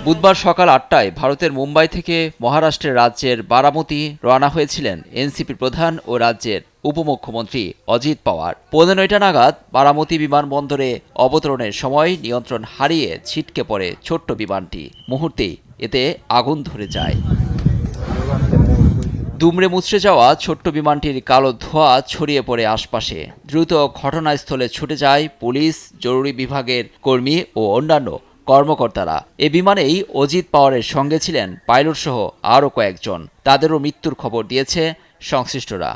বুধবার সকাল ৮টায় ভারতের মুম্বাই থেকে মহারাষ্ট্রের রাজ্যের বারামতি রওনা হয়েছিলেন এনসিপি প্রধান ও রাজ্যের উপমুখ্যমন্ত্রী অজিত পাওয়ার। ১৫টা নাগাদ বারামতি বিমানবন্দরে অবতরণের সময় নিয়ন্ত্রণ হারিয়ে ছিটকে পড়ে ছোট্ট বিমানটি। মুহূর্তেই এতে আগুন ধরে যায়। দুমড়ে মুচড়ে যাওয়া ছোট্ট বিমানটির কালো ধোঁয়া ছড়িয়ে পড়ে আশপাশে। দ্রুত ঘটনাস্থলে ছুটে যায় পুলিশ, জরুরি বিভাগের কর্মী ও অন্যান্য কর্মকর্তারা। এ বিমানেই অজিত পাওয়ারের সঙ্গে ছিলেন পাইলট সহ আরও কয়েকজন। তাদেরও মৃত্যুর খবর দিয়েছে সংশ্লিষ্টরা।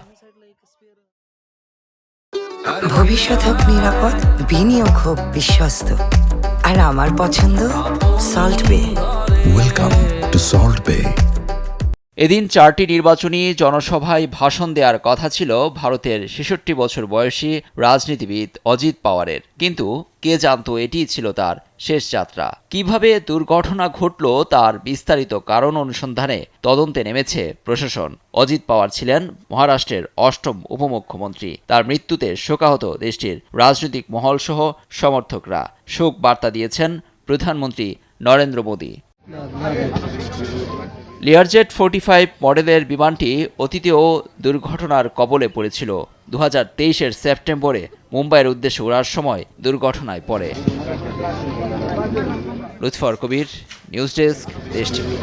ভবিষ্যৎ হোক নিরাপদ, বিনিয়োগ হোক বিশ্বস্ত, আর আমার পছন্দ সল্ট বে। ওয়েলকাম টু সল্ট বে। এদিন 4টি নির্বাচনী জনসভায় ভাষণ দেওয়ার কথা ছিল ভারতের ৬৬ বছর বয়সী রাজনীতিবিদ অজিত পাওয়ারের, কিন্তু কে জানতো এটিই ছিল তার শেষ যাত্রা। কিভাবে দুর্ঘটনা ঘটল তার বিস্তারিত কারণ অনুসন্ধানে তদন্তে নেমেছে প্রশাসন। অজিত পাওয়ার ছিলেন মহারাষ্ট্রের ৮ম উপমুখ্যমন্ত্রী। তার মৃত্যুতে শোকাহত দেশটির রাজনৈতিক মহলসহ সমর্থকরা। শোক বার্তা দিয়েছেন প্রধানমন্ত্রী নরেন্দ্র মোদী। লিয়ারজেট 45 মডেলের বিমানটি অতীতেও দুর্ঘটনার কবলে পড়েছিল। 2023-এর সেপ্টেম্বরে মুম্বাইয়ের উদ্দেশ্যে ওড়ার সময় দুর্ঘটনায় পড়ে। লুৎফর কবির, নিউজ ডেস্ক, দেশ টিভি।